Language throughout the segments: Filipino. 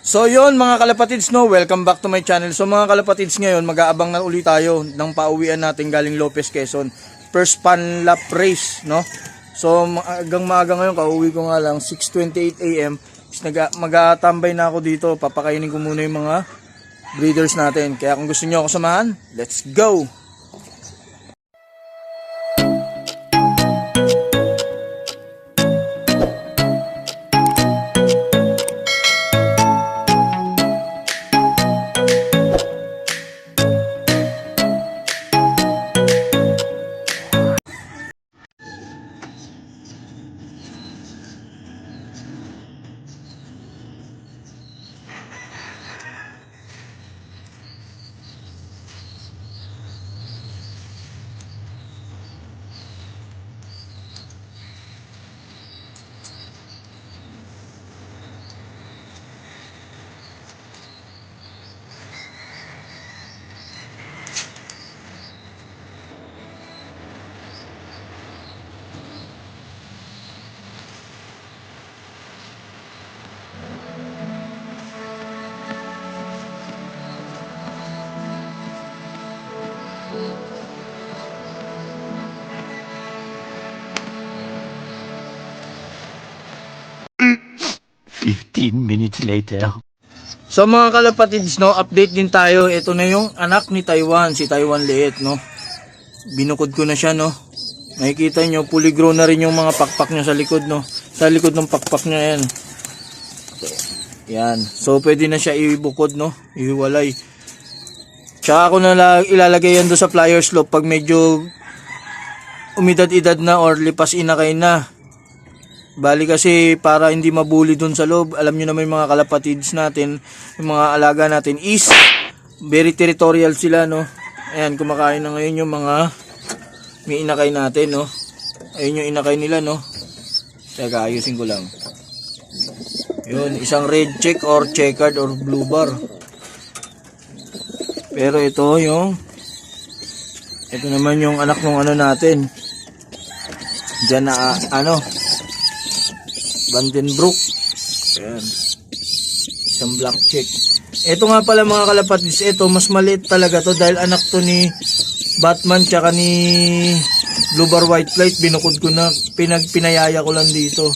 So yun mga kalapatids, no, welcome back to my channel. So mga kalapatids, ngayon mag-aabang na uli tayo ng pauwian natin galing Lopez, Quezon. First pan lap race, no. So hanggang maaga ngayon, kauwi ko nga lang 6:28 AM. Mag-aatambay na ako dito, papakainin ko muna yung mga breeders natin. Kaya kung gusto niyo ako samahan, let's go. Minutes later. So mga kalapatids, no, update din tayo. Ito na yung anak ni Taiwan, si Taiwan Liit, no. Binukod ko na siya, no. Nakikita nyo, fully grown na rin yung mga pakpak niya sa likod, no. Sa likod ng pakpak niya yan. Yan. So pwede na siya ibukod, no. Ihiwalay. Tsaka ako na ilalagay yan doon sa flyer slope pag medyo umidad-idad na or lipas inakay na. Bali kasi para hindi mabuli dun sa loob. Alam nyo naman yung mga kalapatids natin, yung mga alaga natin is very territorial sila, no. Ayan, kumakain na ngayon yung mga may inakay natin, no. Ayun yung inakay nila, no. Teka, ayusin ko lang. Yun, isang red check or checkered or blue bar. Pero ito naman yung anak ng ano natin. Diyan na Vandenbroek. Ayan. Isang black check. Ito nga pala mga kalapatids, ito mas maliit talaga to dahil anak to ni Batman tsaka ni Blue Bar White Flight. Binukod ko na, pinayaya ko lang dito.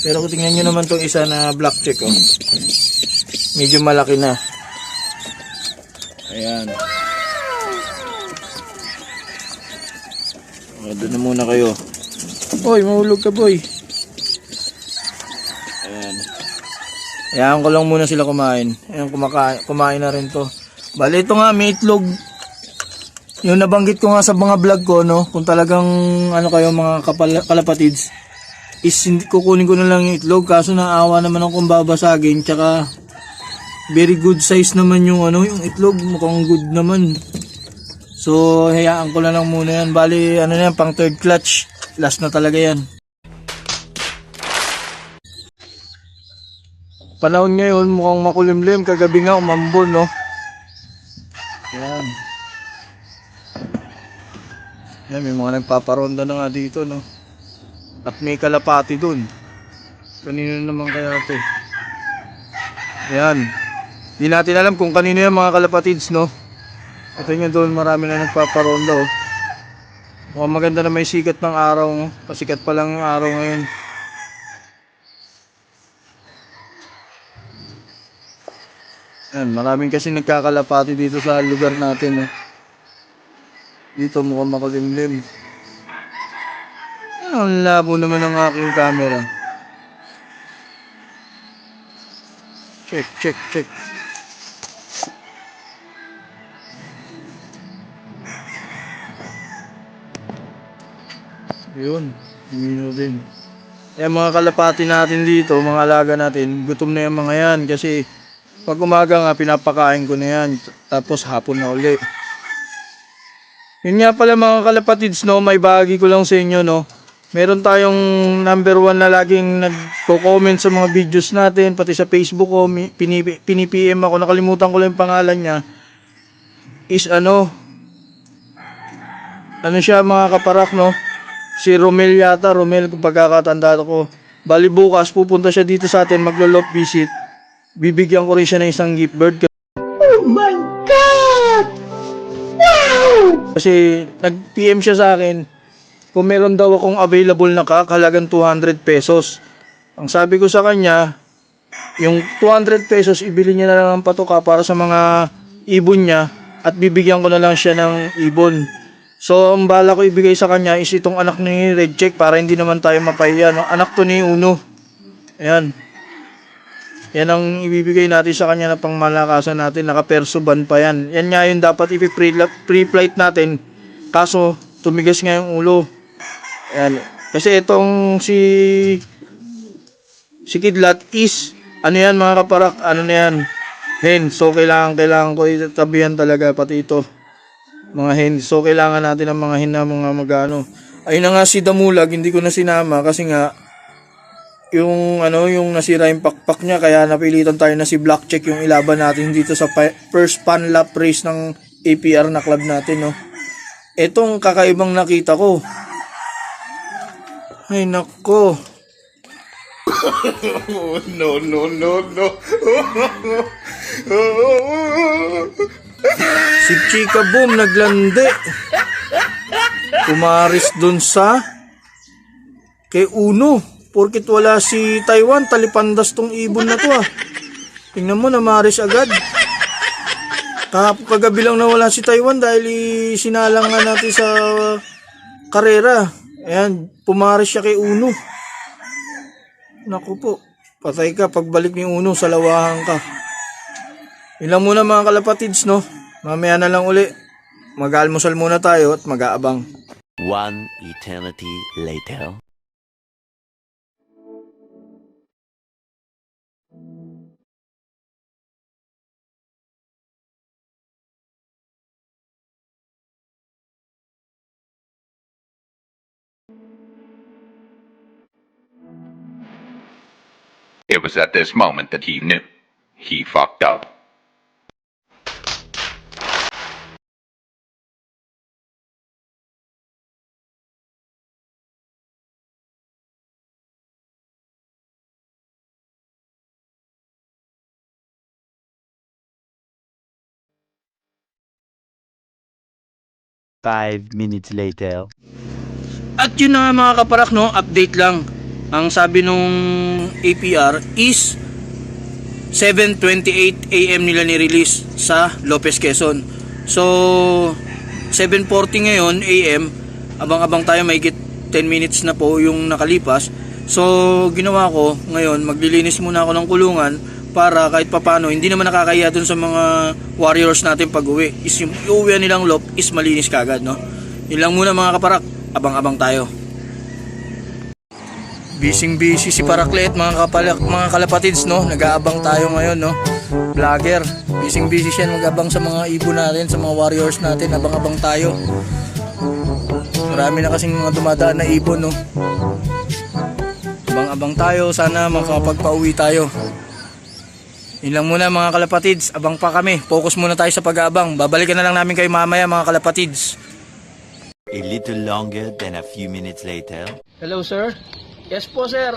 Pero kung tingnan nyo naman tong isa na black check, oh. Medyo malaki na. Ayan. Doon na muna kayo. Hoy, mahulog ka, boy. Ayan. Ayan ko lang muna sila kumain. Ayan, kumain na rin to. Bali, ito nga, may itlog. Yung nabanggit ko nga sa mga vlog ko, no, kung talagang kayo mga kalapatids, is kukunin ko na lang yung itlog. Kaso naawa naman akong babasagin. Tsaka very good size naman yung yung itlog. Mukhang good naman. So, hayaan ko na lang muna yan. Bali, yan, pang third clutch. Last na talaga yan. Panahon ngayon, mukhang makulimlim. Kagabi nga, umambon, no? Yan. Yan, may mga nagpaparonda na nga dito, no? At may kalapati dun. Kanino naman kaya ito? Yan. Di natin alam kung kanino yan mga kalapatids, no? Ito nyo doon, marami na nagpaparonda, oh. Mukhang maganda na may sikat ng araw, no? Pasikat pa lang ang araw ngayon. Yan, maraming kasi nagkakalapati dito sa lugar natin, eh. Dito mukhang makulimlim. Ang labo naman ng aking camera. Check. Yun, mino din. Yan mga kalapati natin dito, mga alaga natin, gutom na yung mga yan kasi pag umaga nga pinapakain ko na yan, tapos hapon na uli. Yun nga pala mga kalapatids, no, may bahagi ko lang sa inyo, no. Meron tayong number 1 na laging nagko-comment sa mga videos natin, pati sa Facebook ko, pinipm ako, nakalimutan ko lang yung pangalan niya. Is siya mga kaparak, no? Si Romel yata, kung pagkakatanda ko. Bali bukas, pupunta siya dito sa atin, maglo-lot visit. bibigyan ko rin siya ng isang gift bird. Oh my God! Wow! Kasi nag-PM siya sa akin kung meron daw akong available na kakalagang 200 pesos. Ang sabi ko sa kanya, yung 200 pesos ibili niya na lang ng patoka para sa mga ibon niya at bibigyan ko na lang siya ng ibon. So ang bala ko ibigay sa kanya is itong anak ni Red Check para hindi naman tayo mapahiya, no? Anak to ni Uno. Ayan. Yan ang ibibigay natin sa kanya na pangmalakasan natin. Naka-perso ban pa yan. Yan nga yung dapat i-pre-flight natin. Kaso, tumigas nga yung ulo. Ayan. Kasi itong si Kidlat is, ano yan mga kaparak, ano na yan, hen. So, kailangan ko itabihan talaga pati ito. Mga hen. So, kailangan natin ng mga hen na mga magano. Ayun na nga si Damulag, hindi ko na sinama kasi nga, yung nasira yung pakpak niya kaya napilitan tayo na si Black Check yung ilaban natin dito sa first pan lap race ng APR na club natin, no. Etong kakaibang nakita ko, ay nako. No. Si Chika Boom naglande, kumaris dun sa kay Uno. Porkit wala si Taiwan, talipandas tong ibon na to, ah. Tingnan mo, namaris agad. Kagabi lang nawala si Taiwan dahil sinalang nga natin sa karera. Ayan, pumaris siya kay Uno. Naku po, patay ka pagbalik ni Uno, salawahan ka. Ilang muna mga kalapatids, no? Mamaya na lang uli. Mag-almusal muna tayo at mag-aabang. One eternity later. It was at this moment that he knew. He fucked up. Five minutes later. At yun na nga mga kaparak, no, update lang. Ang sabi nung APR is 7:28 AM nila ni-release sa Lopez, Quezon. So 7:40 ngayon AM, abang-abang tayo, mahigit 10 minutes na po yung nakalipas. So ginawa ko ngayon, maglilinis muna ako ng kulungan para kahit papano hindi naman nakakahiya dun sa mga warriors natin pag uwi. Is yung iuwi nilang lop is malinis kagad, no. Yun lang muna mga kaparak, abang-abang tayo. Busy si Paraklet mga kalapatids, no. Nag-aabang tayo ngayon, no. Vlogger, busy siya mag-abang sa mga ibon natin, sa mga warriors natin. Abang-abang tayo. Marami na kasing mga dumadaan na ibon, no. Abang-abang tayo, sana makapagpauwi tayo. Yun lang muna mga kalapatids, abang pa kami. Focus muna tayo sa pag-aabang. Babalikan na lang namin kayo mamaya mga kalapatids. A little longer than a few minutes later. Hello sir. Yes po sir.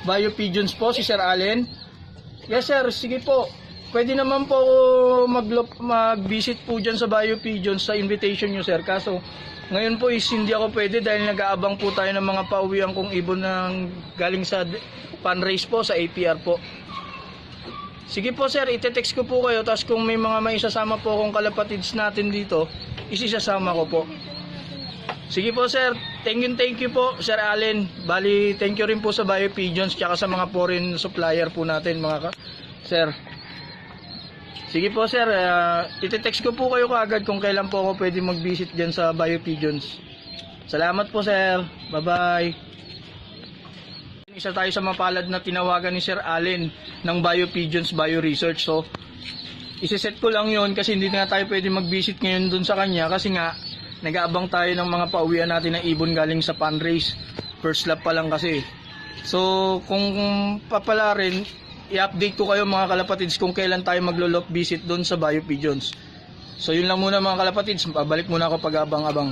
Bio Pigeons po si Sir Allen. Yes sir, sige po. Pwede naman po mag-visit po dyan sa Bio Pigeons sa invitation nyo sir. Kaso ngayon po is hindi ako pwede dahil nag-aabang po tayo ng mga pauwian kong ibon ng galing sa fan race po sa APR po. Sige po sir, ite-text ko po kayo, tapos kung may mga maisasama po akong kalapatids natin dito, isisasama ko po. Sige po sir, thank you po Sir Allen. Bali, thank you rin po sa Bio Pigeons tsaka sa mga foreign supplier po natin mga sir. Sige po sir, ite-text ko po kayo kaagad kung kailan po ako pwede mag-visit dyan sa Bio Pigeons. Salamat po sir, bye bye. Isa tayo sa mapalad na tinawagan ni Sir Allen ng Bio Pigeons Bio Research. So, isiset ko lang yon kasi hindi na tayo pwede mag-visit ngayon dun sa kanya kasi nga, nag-aabang tayo ng mga pauwian natin na ibon galing sa fan race. First lap pa lang kasi. So, kung papala rin, i-update ko kayo mga kalapatids kung kailan tayo maglo-loft visit dun sa Bio Pigeons. So, yun lang muna mga kalapatids. Babalik muna ako pag-abang-abang.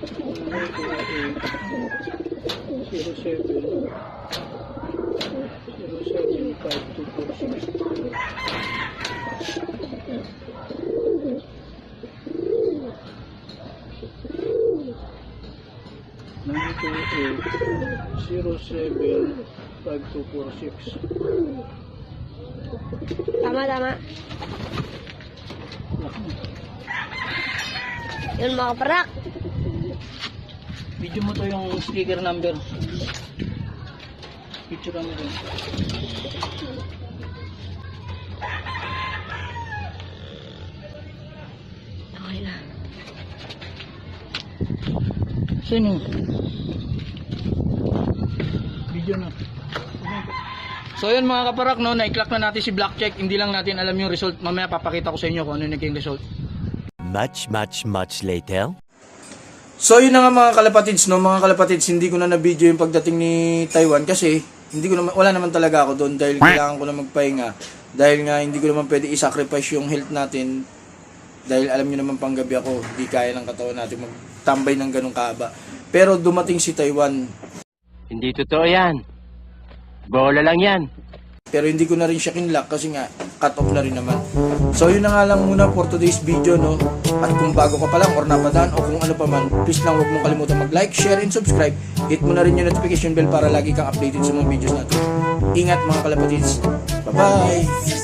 Tama, tama. Yun mga kaparak. Video mo to yung sticker number. Picture mo to. Okay na. Sino? Video na. So yun mga kaparak, no, na-clock na natin si Blackcheck. Hindi lang natin alam yung result. Mamaya papakita ko sa inyo kung ano yung naging result. Much later. So yun na nga mga kalapatids, no, mga kalapatids, hindi ko na na-video yung pagdating ni Taiwan kasi hindi ko naman, wala naman talaga ako doon dahil kailangan ko na magpahinga. Dahil nga hindi ko naman pwede i-sacrifice yung health natin dahil alam niyo naman panggabi ako, hindi kaya ng katawan natin magtambay ng ganong kaaba. Pero dumating si Taiwan. Hindi totoo yan. Bola lang yan. Pero hindi ko na rin siya kinlock kasi nga cut off na rin naman. So yun na nga lang muna for today's video, no. At kung bago ka pa lang or napadaan o kung ano pa man, please lang huwag mong kalimutan mag-like, share, and subscribe. Hit mo na rin yung notification bell para lagi kang updated sa mga videos natin. Ingat mga kalapatids. Bye-bye!